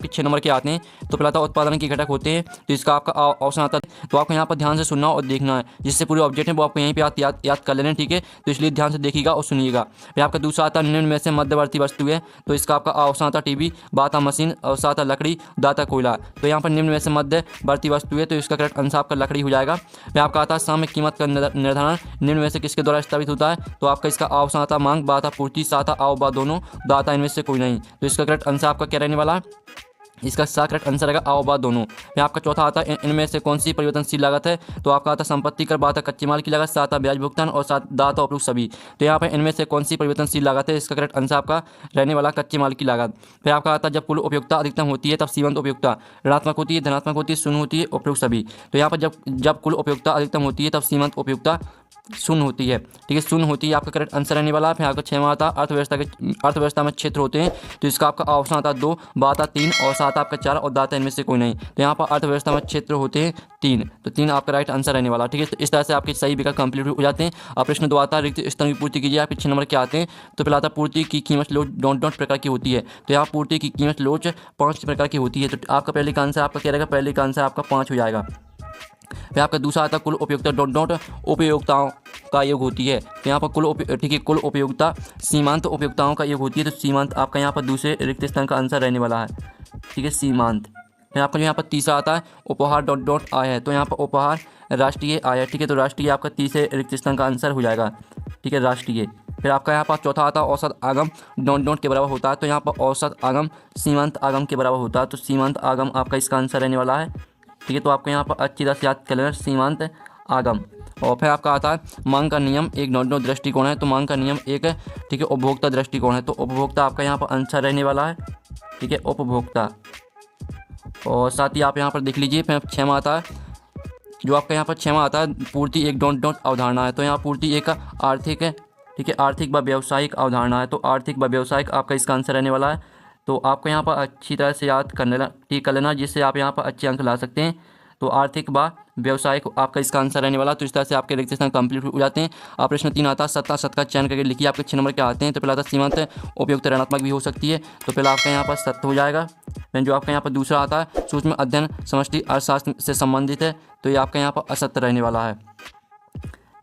6 number के आते हैं। तो पहला था उत्पादन के घटक होते हैं, तो इसका आपका ऑप्शन आता है। तो आपको यहाँ पर ध्यान से सुनना और देखना है, जिससे पूरे ऑब्जेक्ट है वो आपको यहीं पे याद कर लेना है, ठीक है। तो इसलिए ध्यान से देखिएगा और सुनिएगा। फिर आपका दूसरा आता है निम्न में से मध्यवर्ती वस्तु है, तो इसका आपका ऑप्शन आता टीवी, बाता मशीन और साता लकड़ी, दाता कोयला। तो यहाँ पर निम्न में से मध्यवर्ती वस्तु है, तो इसका करेक्ट आंसर आपका लकड़ी हो जाएगा। फिर आपका आता है साम्य कीमत का निर्धारण निम्न में से किसके द्वारा स्थापित होता है, तो आपका इसका ऑप्शन आता मांग, बाता पूर्ति, साता आओ बा दोनों, दाता इनमें से कोई नहीं। तो इसका करेक्ट आंसर आपका क्या रहने वाला है, इसका करेक्ट आंसर रहेगा आओ बा दोनों। फिर आपका चौथा आता है इनमें से कौन सी परिवर्तनशील लागत है, तो आपका आता संपत्ति कर, बाता कच्चे माल की लागत, साता ब्याज भुगतान और सात दाता उपयुक्त सभी। तो यहाँ पर इनमें से कौन सी परिवर्तनशील लागत है, इसका करेक्ट आंसर आपका रहने वाला कच्चे माल की लागत। फिर आपका आता है जब कुल उपयोगिता अधिकतम होती है तब सीमांत उपयोगिता ऋणात्मक होती है, धनात्मक होती है, शून्य होती है, उपयुक्त सभी। तो यहाँ पर जब कुल उपयोगिता अधिकतम होती है तब सीमांत उपयोगिता शून्य होती है, ठीक है, शून्य होती है, आपका करेक्ट आंसर रहने वाला है। फिर आपका 6वां आता अर्थव्यवस्था में क्षेत्र होते हैं, तो इसका आपका ऑप्शन आता 2, बाता 3 और सात आपका 4 और दाता इनमें से कोई नहीं। तो यहाँ पर अर्थव्यवस्था में क्षेत्र होते हैं 3, तो 3 आपका राइट आंसर रहने वाला, ठीक है। तो इस तरह से आपके सही विकल्प कंप्लीट हो जाते हैं। अब प्रश्न 2 आता है रिक्त स्थान की पूर्ति कीजिए, आपके 6 नंबर के आते हैं। तो पहला आता पूर्ति की कीमत लोच डॉट प्रकार की होती है, तो यहाँ पूर्ति की कीमत लोच 5 प्रकार की होती है। तो आपका पहले का आंसर आपका क्या रहेगा, पहले का आंसर आपका 5 हो जाएगा। फिर आपका दूसरा आता कुल उपयोगिता डॉट उपयोगिताओं का योग होती है, तो यहाँ पर ठीक है, कुल उपयोगिता सीमांत उपयोगिताओं का योग होती है। तो सीमांत आपका यहाँ पर दूसरे रिक्त स्थान का आंसर रहने वाला है, ठीक है, सीमांत। फिर आपका जो यहाँ पर तीसरा आता है उपहार डॉट आय है, तो यहाँ पर उपहार राष्ट्रीय आय है, ठीक है। तो राष्ट्रीय आपका तीसरे रिक्त स्थान का आंसर हो जाएगा, ठीक है, राष्ट्रीय। फिर आपका यहाँ पर चौथा आता है औसत आगम डॉट के बराबर होता है, तो यहाँ पर औसत आगम सीमांत आगम के बराबर होता है। तो सीमांत आगम आपका इसका आंसर रहने वाला है, ठीक है। तो आपको यहाँ पर अच्छी तरह से याद कर लेना सीमांत आगम। और फिर आपका आता है मांग का नियम एक डॉट दृष्टिकोण है, तो मांग का नियम एक, ठीक है, उपभोक्ता दृष्टिकोण है। तो उपभोक्ता आपका यहाँ पर आंसर रहने वाला है, ठीक है, उपभोक्ता। और साथ ही आप यहाँ पर देख लीजिए। फिर 6वां आता है जो आपका यहाँ पर 6वां आता है पूर्ति एक डॉट अवधारणा है, तो यहाँ पूर्ति एक आर्थिक है, ठीक है, आर्थिक व व्यावसायिक अवधारणा है। तो आर्थिक व व्यावसायिक आपका इसका आंसर रहने वाला है। तो आपको यहाँ पर अच्छी तरह से याद कर लेना, जिससे आप यहाँ पर अच्छे अंक ला सकते हैं। तो आर्थिक व व्यवसायिक आपका इसका आंसर रहने वाला। तो इस तरह से आपके रिक्त स्थान कंप्लीट हो जाते हैं। आप प्रश्न 3 आता है सत्ता सत का चयन करके लिखिए, आपके 6 नंबर के आते हैं। तो पहला आता सीमांत उपयुक्त ऋणात्मक भी हो सकती है, तो पहला आपका यहाँ पर सत्य हो जाएगा। फिर जो आपका यहाँ पर दूसरा आता है सूक्ष्म अध्ययन समष्टि अर्थशास्त्र से संबंधित है, तो ये आपका यहाँ पर असत्य रहने वाला है।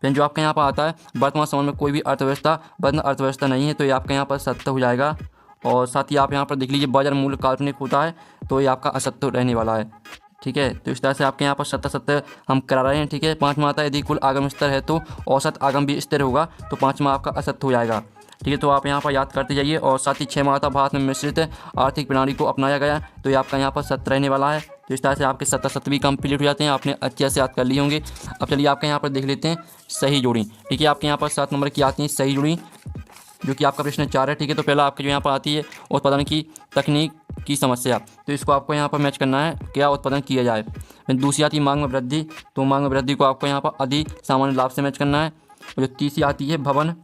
फिर जो आपका यहाँ पर आता है वर्तमान समय में कोई भी अर्थव्यवस्था बंद अर्थव्यवस्था नहीं है, तो ये आपका यहाँ पर सत्य हो जाएगा। और साथ ही आप यहाँ पर देख लीजिए बाजार मूल्य काल्पनिक होता है, तो ये आपका असत्य रहने वाला है, ठीक है। तो इस तरह से आपके यहाँ पर सत्य हम करा रहे हैं, ठीक है। 5वां आता है यदि कुल आगम स्तर है तो औसत आगम भी स्थिर होगा, तो 5वां आपका असत्य हो जाएगा, ठीक है। तो आप यहाँ पर याद करते जाइए। और साथ ही 6वां आता भारत में मिश्रित आर्थिक प्रणाली को अपनाया गया, तो ये आपका यहाँ पर सत्य रहने वाला है। तो इस तरह से आपके सत्य भी कंप्लीट हो जाते हैं, आपने अच्छे से याद कर लिए होंगे। अब चलिए आपके यहाँ पर देख लेते हैं सही जोड़ी, ठीक है। आपके यहाँ पर 7 नंबर की आती है सही जोड़ी, जो कि आपका प्रश्न 4 है, ठीक है। तो पहला आपके जो यहाँ पर आती है उत्पादन की तकनीक की समस्या, तो इसको आपको यहाँ पर मैच करना है, क्या उत्पादन किया जाए। फिर दूसरी आती है मांग में वृद्धि, तो मांग में वृद्धि को आपको यहाँ पर अधिक सामान्य लाभ से मैच करना है। और जो तीसरी आती है भवन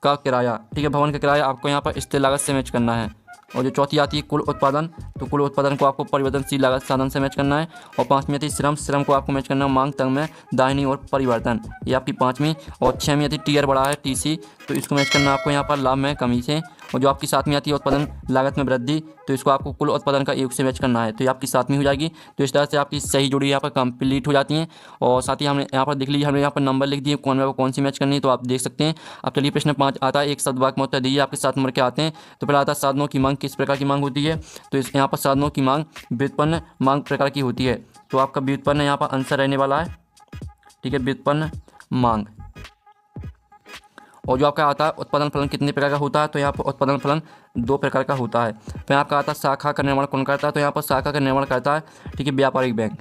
का किराया, ठीक है, भवन का किराया आपको यहाँ पर स्थिर लागत से मैच करना है। और जो चौथी आती है कुल उत्पादन, तो कुल उत्पादन को आपको परिवर्तनशील लागत साधन से मैच करना है। और 5वीं आती है श्रम को आपको मैच करना है मांग तंग में दाहिनी और परिवर्तन, ये आपकी 5वीं। और 6वीं आती है टीयर बड़ा है टीसी, तो इसको मैच करना है आपको यहाँ पर लाभ में कमी से। और जो आपकी 7वीं आती है उत्पादन लागत में वृद्धि, तो इसको आपको कुल उत्पादन का योग से मैच करना है, तो ये आपकी 7वीं हो जाएगी। तो इस तरह से आपकी सही जोड़ी यहाँ पर कंप्लीट हो जाती हैं। और साथ ही हमने यहाँ पर देख लीजिए, हमने यहाँ पर नंबर लिख दिए कौन में कौन सी मैच करनी है, तो आप देख सकते हैं। अब चलिए प्रश्न 5 आता है एक शब्द वाक्य में उत्तर दीजिए, आपके 7 नंबर के आते हैं। तो पहला आता है साधनों की मांग किस प्रकार की मांग होती है, तो इस यहाँ पर साधनों की मांग व्युत्पन्न मांग प्रकार की होती है, तो आपका व्युत्पन्न यहाँ पर आंसर रहने वाला है, ठीक है, व्युत्पन्न मांग। और जो आपका आता है उत्पादन फलन कितने प्रकार का होता है, तो यहाँ पर उत्पादन फलन 2 प्रकार का होता है। फिर आपका आता है शाखा का निर्माण कौन करता है, तो यहाँ पर शाखा का निर्माण करता है, ठीक है, व्यापारिक बैंक।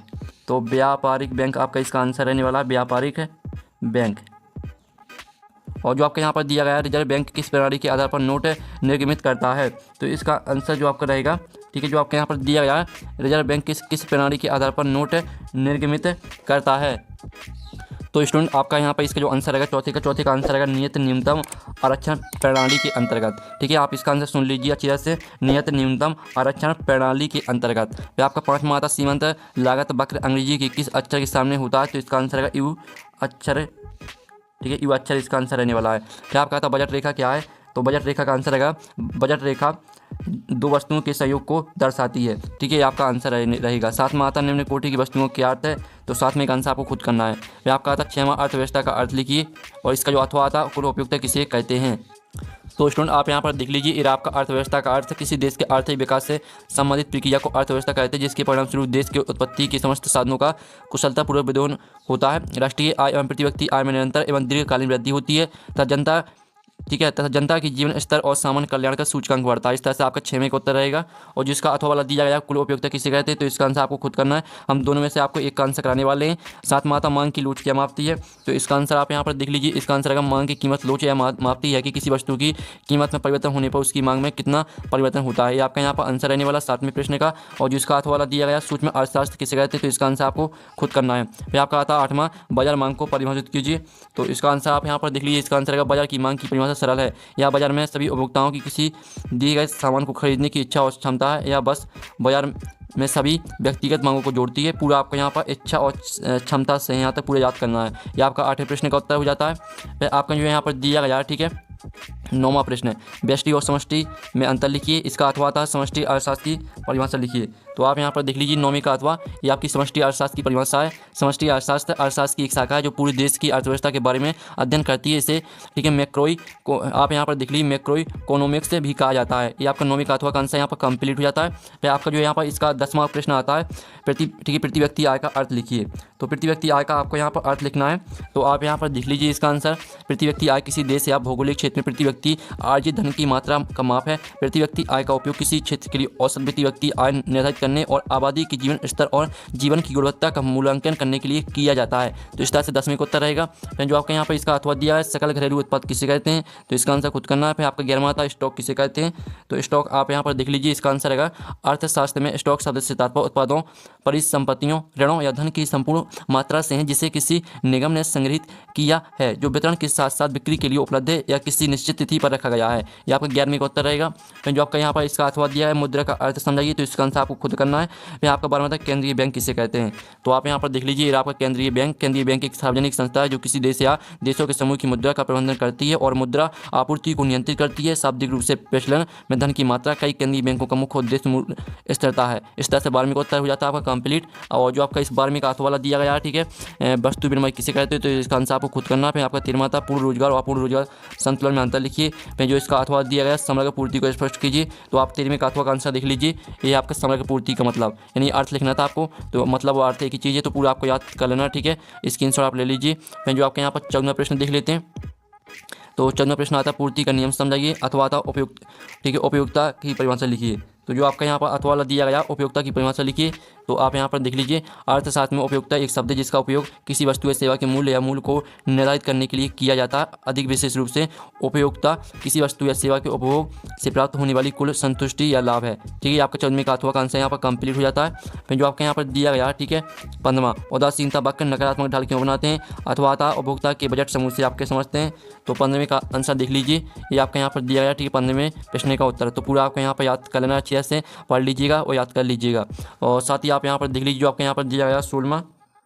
तो व्यापारिक बैंक आपका इसका आंसर रहने वाला है, व्यापारिक बैंक। और जो आपके यहाँ पर दिया गया है रिजर्व बैंक किस प्रणाली के आधार पर नोट निर्गमित करता है, तो इसका आंसर जो आपका रहेगा, ठीक है, जो आपके यहाँ पर दिया गया है रिजर्व बैंक किस प्रणाली के आधार पर नोट निर्गमित करता है। तो स्टूडेंट आपका यहाँ पर इसका जो आंसर रहेगा चौथे का आंसर रहेगा नियत न्यूनतम आरक्षण प्रणाली के अंतर्गत, ठीक है। आप इसका आंसर सुन लीजिए अच्छी तरह से, नियत न्यूनतम आरक्षण प्रणाली के अंतर्गत। फिर आपका 5वां आता सीमांत लागत वक्र अंग्रेजी के किस अक्षर के सामने होता है, तो इसका आंसर रहेगा यू अक्षर, ठीक है, यू अक्षर इसका आंसर रहने वाला है। फिर आपका आता बजट रेखा क्या है, तो बजट रेखा का आंसर रहेगा बजट रेखा दो वस्तुओं के सहयोग को दर्शाती है। ठीक है, आपका आंसर रहेगा। साथ में आता निम्न कोटि की वस्तुओं के अर्थ है, तो साथ में एक आंसर आपको खुद करना है। फिर आपका आता 6वां अर्थव्यवस्था का अर्थ लिखिए और इसका जो अथवा आता कुल उपयोगिता किसे कहते हैं। तो स्टूडेंट आप यहाँ पर देख लीजिए, ये आपका अर्थव्यवस्था का अर्थ किसी देश के आर्थिक विकास से संबंधित प्रक्रिया को अर्थव्यवस्था कहते हैं, जिसके परिणामस्वरूप देश के उत्पत्ति के समस्त साधनों का कुशलतापूर्वक वितरण होता है। राष्ट्रीय आय एवं प्रति व्यक्ति आय में निरंतर एवं दीर्घकालीन वृद्धि होती है तथा जनता जनता की जीवन स्तर और सामान्य कल्याण का सूचकांक बढ़ता है। इस तरह से आपका 6वें का उत्तर रहेगा। और जिसका अथवा वाला दिया गया कुल उपयोगिता किसे कहते हैं, तो इसका आंसर आपको खुद करना है। हम दोनों में से आपको एक का आंसर कराने वाले हैं। साथ माता मांग की लोच क्या मापती है, तो इसका आंसर आप यहाँ पर देख लीजिए। इसका आंसर रहेगा मांग की कीमत लोच या मापती है कि किसी वस्तु की कीमत में परिवर्तन होने पर उसकी मांग में कितना परिवर्तन होता है। ये आपका यहाँ पर आंसर रहने वाला 7वें प्रश्न का। और जिसका अथवा वाला दिया गया सूक्ष्म अर्थशास्त्र किसे कहते हैं, तो इसका आंसर आपको खुद करना है। फिर आपका आता 8वां बाजार मांग को परिभाषित कीजिए, तो इसका आंसर आप यहाँ पर देख लीजिए। इसका आंसर रहेगा बाजार की मांग की परिभाषा सरल है, या बाजार में सभी उपभोक्ताओं की किसी दिए गए सामान को खरीदने की इच्छा और क्षमता है, या बस बाजार में सभी व्यक्तिगत मांगों को जोड़ती है। पूरा आपको यहाँ पर इच्छा और क्षमता से यहाँ तक पूरा याद करना है। यह आपका 8वें प्रश्न का उत्तर हो जाता है। फिर आपका जो यहाँ पर दिया गया, ठीक है, 9वां प्रश्न है व्यष्टि और समष्टि में अंतर लिखिए। इसका अथवा था समष्टि अर्थशास्त्र की परिभाषा लिखिए। तो आप यहाँ पर देख लीजिए 9वीं का अथवा, ये आपकी समष्टि अर्थशास्त्र की परिभाषा है। समष्टि अर्थशास्त्र की एक शाखा है जो पूरे देश की अर्थव्यवस्था के बारे में अध्ययन करती है। इसे, ठीक है, मैक्रोई को आप यहाँ पर देख लीजिए मैक्रो इकोनॉमिक्स से भी कहा जाता है। ये आपका 9वीं का अथवा का आंसर यहाँ पर कंप्लीट हो जाता है। फिर आपका जो यहाँ पर इसका 10वां प्रश्न आता है प्रति व्यक्ति आय का अर्थ लिखिए। तो प्रति व्यक्ति आय का आपको यहाँ पर अर्थ लिखना है। तो आप यहाँ पर देख लीजिए इसका आंसर प्रति व्यक्ति आय किसी देश या भौगोलिक क्षेत्र में प्रति व्यक्ति अर्जित धन की मात्रा का माप है। प्रति व्यक्ति आय का उपयोग किसी क्षेत्र के लिए औसत प्रति व्यक्ति आय निर्धारित करने और आबादी के जीवन स्तर और जीवन की गुणवत्ता का मूल्यांकन करने के लिए किया जाता है। तो इस तरह से 10वें का उत्तर रहेगा। फिर जो आपका यहाँ पर इसका अथवा दिया है सकल घरेलू उत्पाद किसे कहते हैं, तो इसका आंसर खुद करना है। फिर आपका 11वां था स्टॉक किसे कहते हैं, तो स्टॉक आप यहाँ पर देख लीजिए। इसका आंसर रहेगा अर्थशास्त्र में स्टॉक शब्द से तात्पर्य उत्पादों, परिसंपत्तियों, ऋणों या धन की संपूर्ण मात्रा से है जिसे किसी निगम ने संग्रहित किया है, जो वितरण के साथ साथ बिक्री के लिए उपलब्ध है या किसी निश्चित तिथि पर रखा गया है। यह आपका 11वें का उत्तर रहेगा। फिर जो आपका यहाँ पर इसका अथवा दिया है मुद्रा का अर्थ समझाइए, तो इसका आंसर आपको खुद करना है। फिर आपका 12वां था केंद्रीय बैंक किसे कहते हैं, तो आप यहाँ पर देख लीजिए आपका केंद्रीय बैंक एक सार्वजनिक संस्था है जो किसी देश या देशों के समूह की मुद्रा का प्रबंधन करती है और मुद्रा आपूर्ति को नियंत्रित करती है। शाब्दिक रूप से प्रचलन में धन की मात्रा कई केंद्रीय बैंकों का मुख्य उद्देश्य मूल्य स्थिरता है। इस तरह से 12वें का उत्तर हो जाता है आपका कंप्लीट। और जो आपका इस 12वें का अथवा वाला दिया गया है, ठीक है, वस्तु विनिमय किसे कहते हैं, तो इसका आंसर आपको खुद करना है। फिर आपका 13वां था पूर्ण रोजगार और अपूर्ण रोजगार संतुलन में अंतर लिखिए। फिर जो इसका अथवा दिया गया समग्र पूर्ति को स्पष्ट कीजिए। तो आप 13वें का अथवा का आंसर देख लीजिए। ये आपका समग्र पूर्ति का मतलब यानी अर्थ लिखना था आपको, तो मतलब वो अर्थ एक ही चीज़ है, तो पूरा आपको याद कर लेना, ठीक है। स्क्रीनशॉट आप ले लीजिए। फिर जो आपके यहाँ पर 14वां प्रश्न देख लेते हैं। तो 14वां प्रश्न आता पूर्ति का नियम समझाइए अथवा आता उपयुक्त, ठीक है, उपयोगिता की परिभाषा लिखिए। तो जो आपका यहाँ पर अथवा वाला दिया गया उपयोगिता की परिभाषा लिखिए। तो आप यहाँ पर देख लीजिए अर्थशास्त्र में उपयोगिता एक शब्द है जिसका उपयोग किसी वस्तु या सेवा के मूल्य या मूल्य को निर्धारित करने के लिए किया जाता है। अधिक विशेष रूप से उपयोगिता किसी वस्तु या सेवा के उपभोग से प्राप्त होने वाली कुल संतुष्टि या लाभ है। ठीक है, आपका 14वें का अथवा का आंसर यहाँ पर कंप्लीट हो जाता है। फिर जो आपके यहाँ पर दिया गया, ठीक है, 15वां उदासीनता वाक्य नकारात्मक ढाल क्यों बनाते हैं अथवा आता उपभोक्ता के बजट समूह से आपके समझते हैं। तो 15वें का आंसर देख लीजिए। ये आपका यहाँ पर दिया गया, ठीक है, 15वें प्रश्न का उत्तर। तो पूरा आपको यहाँ पर याद कर लेना, अच्छे से पढ़ लीजिएगा और याद कर लीजिएगा। और साथ ही आप यहाँ पर देख लीजिए जो आपके यहाँ पर दिया गया 16वां,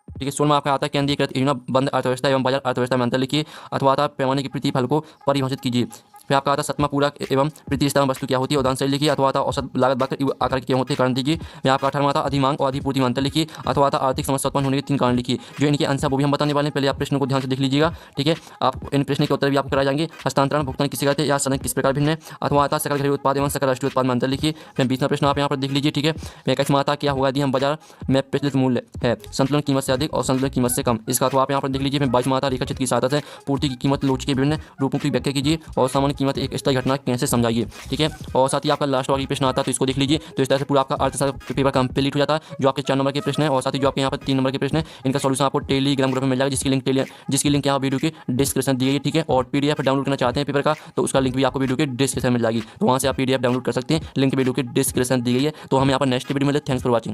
ठीक है, 16वां आपका आता है केंद्रीकृत योजना बंद अर्थव्यवस्था एवं बाजार अर्थव्यवस्था में अंतर लिखिए अथवा आता पैमाने के प्रतिफल को परिभाषित कीजिए। फिर आपका आता 7वां पूरक एवं प्रतिस्थापन वस्तु क्या होती है उदाहरण से लिखिए अथवा आता औसत लागत वक्र आकार क्या होते हैं कारण दीजिए। फिर आपका 18वां आता अधिमांग और अधिपूर्ति में अंतर लिखिए अथवा आता आर्थिक समस्या उत्पन्न होने के 3 कारण लिखिए। जो इनके आंसर वो भी हम बताने वाले हैं, पहले आप प्रश्नों को ध्यान से देख लीजिएगा, ठीक है। आप इन प्रश्न के उत्तर भी आपको कराए जाएंगे। हस्तांतरण भुगतान किसे कहते हैं या सनक किस प्रकार भिन्न है अथवा आता सकल घरेलू उत्पाद एवं सकल राष्ट्रीय उत्पाद में अंतर लिखिए। फिर 20वां प्रश्न आप यहाँ पर देख लीजिए, ठीक है। फिर 21वां आता क्या होगा यदि हम बाजार में प्रचलित मूल्य है संतुलन कीमत से अधिक और संतुलन कीमत से कम, इसका अथवा आप यहाँ पर देख लीजिए। फिर 22वां आता रेखाचित्र की सहायता से पूर्ति की कीमत लोच के विभिन्न रूपों की व्याख्या कीजिए और सामान्य कीमत एक स्थायी घटना कैसे समझाइए, ठीक है। और साथ ही आपका लास्ट वाला प्रश्न आता है तो इसको देख लीजिए। तो इस तरह से पूरा आपका अर्थशास्त्र पेपर कंप्लीट हो जाता है जो आपके 4 नंबर के प्रश्न है। और साथ ही जो आपके यहाँ पर 3 नंबर के प्रश्न है इनका सॉल्यूशन आपको टेलीग्राम ग्रुप में मिल जाएगा जिसकी लिंक यहाँ वीडियो के डिस्क्रिप्शन दी गई है, ठीक है। और पीडीएफ डाउनलोड करना चाहते हैं पेपर का तो उसका लिंक भी आपको वीडियो के डिस्क्रिप्शन में मिल जाएगी, तो वहाँ से आप पीडीएफ डाउनलोड कर सकते हैं। लिंक वीडियो के डिस्क्रिप्शन दी गई है। तो हम यहाँ पर नेक्स्ट वीडियो में मिलते हैं। Thanks for watching.